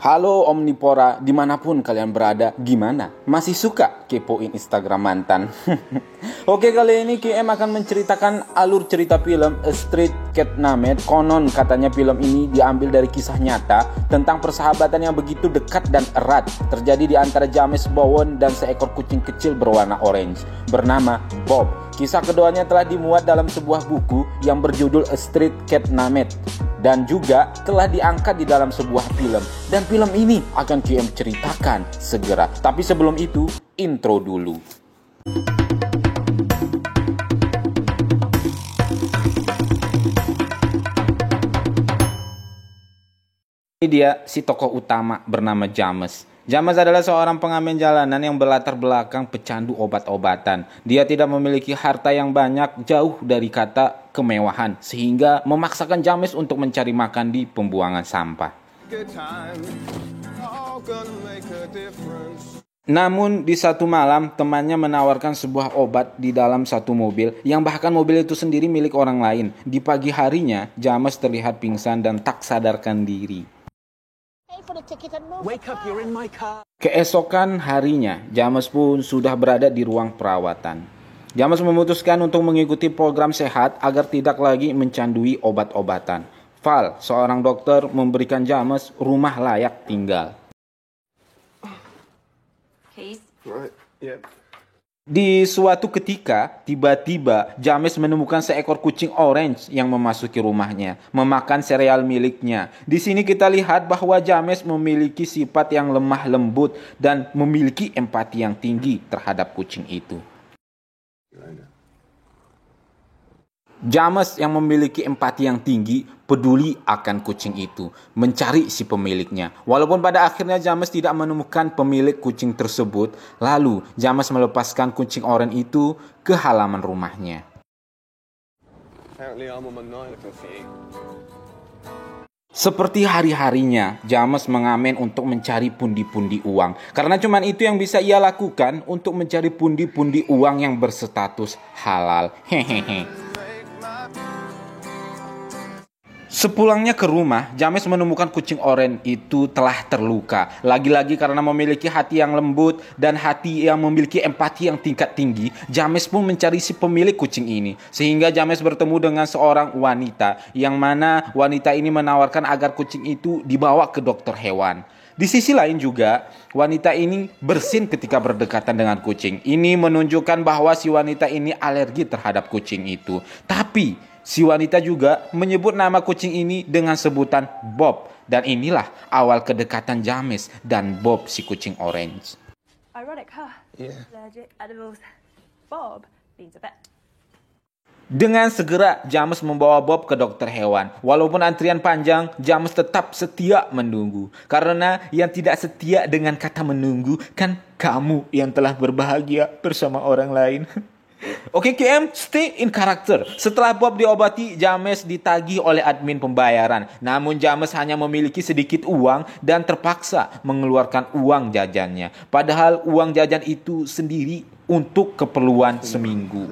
Halo Omnipora, dimanapun kalian berada, gimana? Masih suka kepoin Instagram mantan? Oke, kali ini KM akan menceritakan alur cerita film A Street Cat Named. Konon katanya film ini diambil dari kisah nyata tentang persahabatan yang begitu dekat dan erat terjadi di antara James Bowen dan seekor kucing kecil berwarna orange bernama Bob. Kisah keduanya telah dimuat dalam sebuah buku yang berjudul A Street Cat Named dan juga telah diangkat di dalam sebuah film. Dan film ini akan KM ceritakan segera. Tapi sebelum itu, intro dulu. Ini dia si tokoh utama bernama James. James adalah seorang pengamen jalanan yang berlatar belakang pecandu obat-obatan. Dia tidak memiliki harta yang banyak, jauh dari kata kemewahan, sehingga memaksakan James untuk mencari makan di pembuangan sampah. Namun di satu malam temannya menawarkan sebuah obat di dalam satu mobil yang bahkan mobil itu sendiri milik orang lain. Di pagi harinya James terlihat pingsan dan tak sadarkan diri. Keesokan harinya James pun sudah berada di ruang perawatan. James memutuskan untuk mengikuti program sehat agar tidak lagi mencandui obat-obatan. Val, seorang dokter, memberikan James rumah layak tinggal. Di suatu ketika, tiba-tiba James menemukan seekor kucing orange yang memasuki rumahnya, memakan sereal miliknya. Di sini kita lihat bahwa James memiliki sifat yang lemah lembut dan memiliki empati yang tinggi terhadap kucing itu. James yang memiliki empati yang tinggi peduli akan kucing itu, mencari si pemiliknya. Walaupun pada akhirnya James tidak menemukan pemilik kucing tersebut, lalu James melepaskan kucing oranye itu ke halaman rumahnya. Seperti hari-harinya, James mengamen untuk mencari pundi-pundi uang. Karena cuma itu yang bisa ia lakukan untuk mencari pundi-pundi uang yang berstatus halal. Hehehe. Sepulangnya ke rumah, James menemukan kucing oranye itu telah terluka. Lagi-lagi karena memiliki hati yang lembut dan hati yang memiliki empati yang tingkat tinggi, James pun mencari si pemilik kucing ini. Sehingga James bertemu dengan seorang wanita, yang mana wanita ini menawarkan agar kucing itu dibawa ke dokter hewan. Di sisi lain juga, wanita ini bersin ketika berdekatan dengan kucing. Ini menunjukkan bahwa si wanita ini alergi terhadap kucing itu. Tapi si wanita juga menyebut nama kucing ini dengan sebutan Bob. Dan inilah awal kedekatan James dan Bob si kucing orange. Ironic, huh? Yeah. Allergic animals. Bob means a pet. Dengan segera James membawa Bob ke dokter hewan. Walaupun antrian panjang, James tetap setia menunggu. Karena yang tidak setia dengan kata menunggu kan kamu yang telah berbahagia bersama orang lain. Oke, KM, stay in character. Setelah Bob diobati, James ditagih oleh admin pembayaran. Namun James hanya memiliki sedikit uang dan terpaksa mengeluarkan uang jajannya. Padahal uang jajan itu sendiri untuk keperluan seminggu.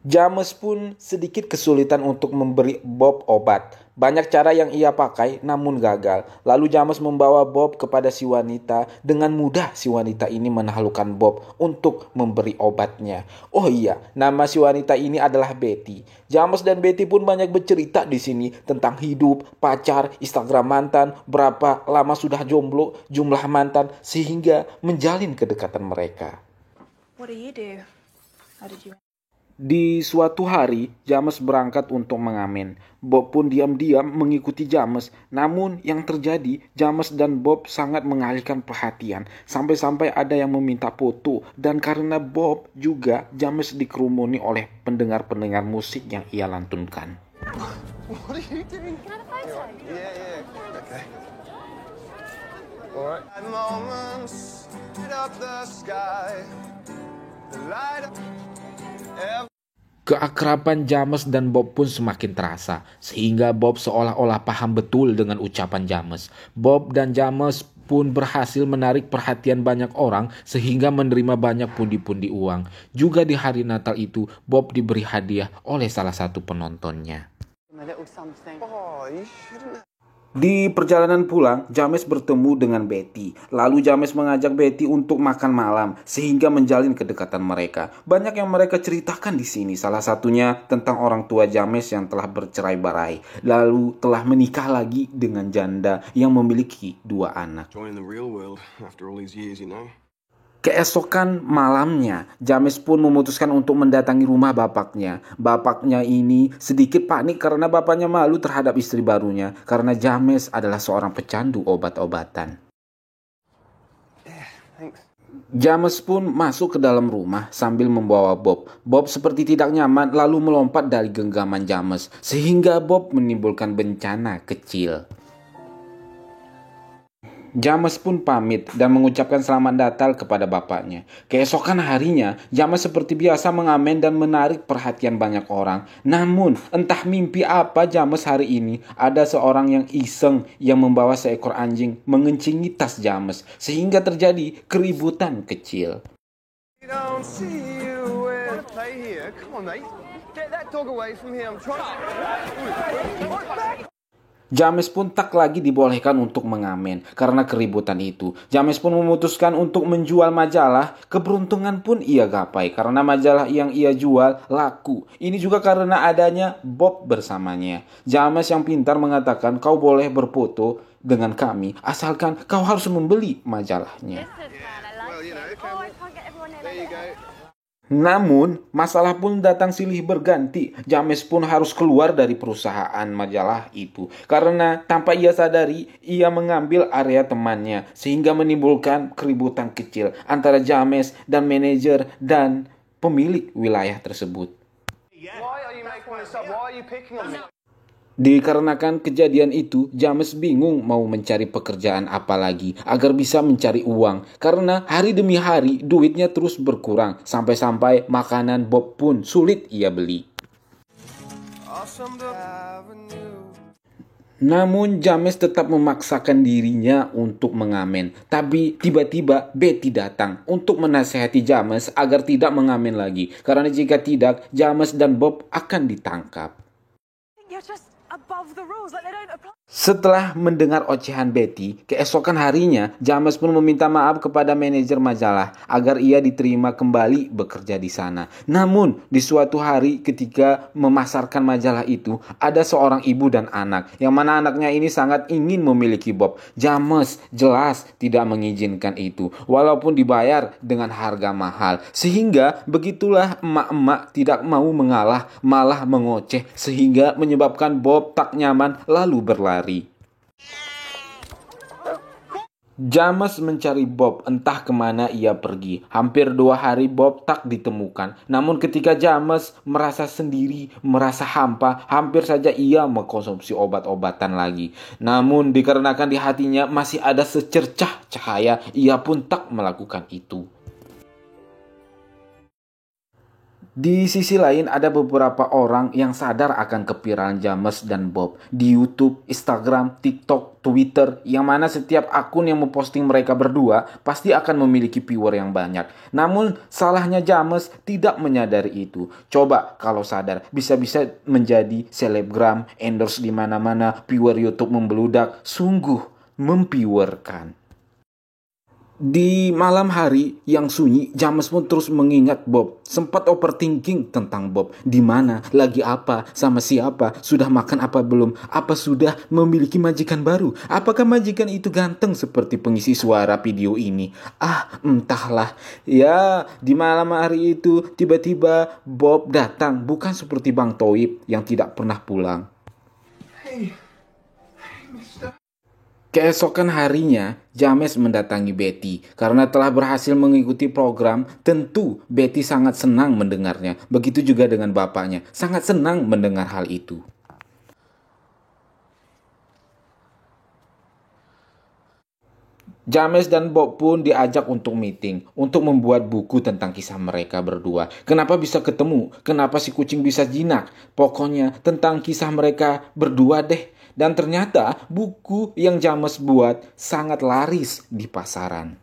James pun sedikit kesulitan untuk memberi Bob obat. Banyak cara yang ia pakai namun gagal. Lalu James membawa Bob kepada si wanita. Dengan mudah si wanita ini menaklukkan Bob untuk memberi obatnya. Oh iya, nama si wanita ini adalah Betty. James dan Betty pun banyak bercerita di sini tentang hidup, pacar, Instagram mantan, berapa lama sudah jomblo, jumlah mantan, sehingga menjalin kedekatan mereka. What do you do? How did you... Di suatu hari, James berangkat untuk mengamen. Bob pun diam-diam mengikuti James. Namun yang terjadi, James dan Bob sangat mengalihkan perhatian. Sampai-sampai ada yang meminta foto. Dan karena Bob juga, James dikerumuni oleh pendengar-pendengar musik yang ia lantunkan. What are you doing? Can I have a photo? Yeah. Okay. Alright. Moments up the sky. The light up. Keakraban James dan Bob pun semakin terasa, sehingga Bob seolah-olah paham betul dengan ucapan James. Bob dan James pun berhasil menarik perhatian banyak orang sehingga menerima banyak pundi-pundi uang. Juga di hari Natal itu, Bob diberi hadiah oleh salah satu penontonnya. Di perjalanan pulang, James bertemu dengan Betty. Lalu James mengajak Betty untuk makan malam, sehingga menjalin kedekatan mereka. Banyak yang mereka ceritakan di sini. Salah satunya tentang orang tua James yang telah bercerai-berai, lalu telah menikah lagi dengan janda yang memiliki 2 anak. Keesokan malamnya, James pun memutuskan untuk mendatangi rumah bapaknya. Bapaknya ini sedikit panik karena bapaknya malu terhadap istri barunya, karena James adalah seorang pecandu obat-obatan. James pun masuk ke dalam rumah sambil membawa Bob. Bob seperti tidak nyaman lalu melompat dari genggaman James, sehingga Bob menimbulkan bencana kecil. James pun pamit dan mengucapkan selamat Natal kepada bapaknya. Keesokan harinya, James seperti biasa mengamen dan menarik perhatian banyak orang. Namun, entah mimpi apa James hari ini, ada seorang yang iseng yang membawa seekor anjing mengencingi tas James, sehingga terjadi keributan kecil. James pun tak lagi dibolehkan untuk mengamen karena keributan itu. James pun memutuskan untuk menjual majalah. Keberuntungan pun ia gapai karena majalah yang ia jual laku. Ini juga karena adanya Bob bersamanya. James yang pintar mengatakan, kau boleh berfoto dengan kami asalkan kau harus membeli majalahnya. Namun, masalah pun datang silih berganti. James pun harus keluar dari perusahaan majalah itu. Karena tanpa ia sadari, ia mengambil area temannya. Sehingga menimbulkan keributan kecil antara James dan manajer dan pemilik wilayah tersebut. Dikarenakan kejadian itu, James bingung mau mencari pekerjaan apa lagi agar bisa mencari uang. Karena hari demi hari duitnya terus berkurang, sampai-sampai makanan Bob pun sulit ia beli. Namun James tetap memaksakan dirinya untuk mengamen. Tapi tiba-tiba Betty datang untuk menasihati James agar tidak mengamen lagi. Karena jika tidak, James dan Bob akan ditangkap. Setelah mendengar ocehan Betty, keesokan harinya James pun meminta maaf kepada manajer majalah agar ia diterima kembali bekerja di sana. Namun di suatu hari ketika memasarkan majalah itu, ada seorang ibu dan anak, yang mana anaknya ini sangat ingin memiliki Bob. James jelas tidak mengizinkan itu, walaupun dibayar dengan harga mahal. Sehingga begitulah emak-emak tidak mau mengalah, malah mengoceh, sehingga menyebabkan Bob tak nyaman lalu berlari. James mencari Bob, entah kemana ia pergi. Hampir 2 hari Bob tak ditemukan. Namun ketika James merasa sendiri, merasa hampa, hampir saja ia mengkonsumsi obat-obatan lagi. Namun dikarenakan di hatinya masih ada secercah cahaya, ia pun tak melakukan itu. Di sisi lain ada beberapa orang yang sadar akan kepiralan James dan Bob di YouTube, Instagram, TikTok, Twitter, yang mana setiap akun yang memposting mereka berdua pasti akan memiliki viewer yang banyak. Namun salahnya James tidak menyadari itu. Coba kalau sadar, bisa-bisa menjadi selebgram, endorse di mana-mana, viewer YouTube membeludak, sungguh memviewerkan. Di malam hari yang sunyi, James pun terus mengingat Bob. Sempat overthinking tentang Bob. Di mana, lagi apa, sama siapa, sudah makan apa belum, apa sudah memiliki majikan baru. Apakah majikan itu ganteng seperti pengisi suara video ini? Entahlah. Ya, di malam hari itu tiba-tiba Bob datang, bukan seperti Bang Toib yang tidak pernah pulang. Keesokan harinya, James mendatangi Betty. Karena telah berhasil mengikuti program, tentu Betty sangat senang mendengarnya. Begitu juga dengan bapaknya, sangat senang mendengar hal itu. James dan Bob pun diajak untuk meeting, untuk membuat buku tentang kisah mereka berdua. Kenapa bisa ketemu? Kenapa si kucing bisa jinak? Pokoknya tentang kisah mereka berdua deh. Dan ternyata buku yang James buat sangat laris di pasaran.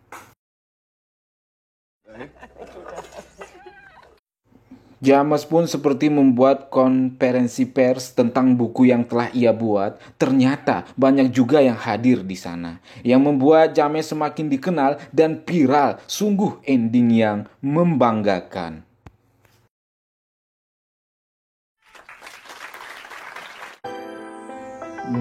James pun seperti membuat konferensi pers tentang buku yang telah ia buat. Ternyata banyak juga yang hadir di sana, yang membuat James semakin dikenal dan viral. Sungguh ending yang membanggakan.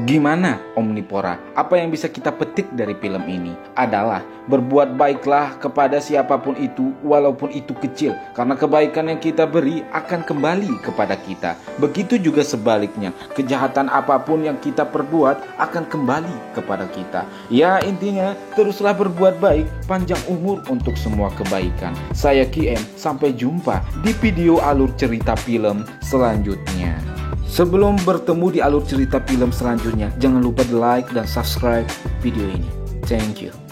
Gimana Omnivora? Apa yang bisa kita petik dari film ini adalah berbuat baiklah kepada siapapun itu, walaupun itu kecil, karena kebaikan yang kita beri akan kembali kepada kita. Begitu juga sebaliknya, kejahatan apapun yang kita perbuat akan kembali kepada kita. Ya, intinya teruslah berbuat baik, panjang umur untuk semua kebaikan. Saya KM, sampai jumpa di video alur cerita film selanjutnya. Sebelum bertemu di alur cerita film selanjutnya, jangan lupa di like dan subscribe video ini. Thank you.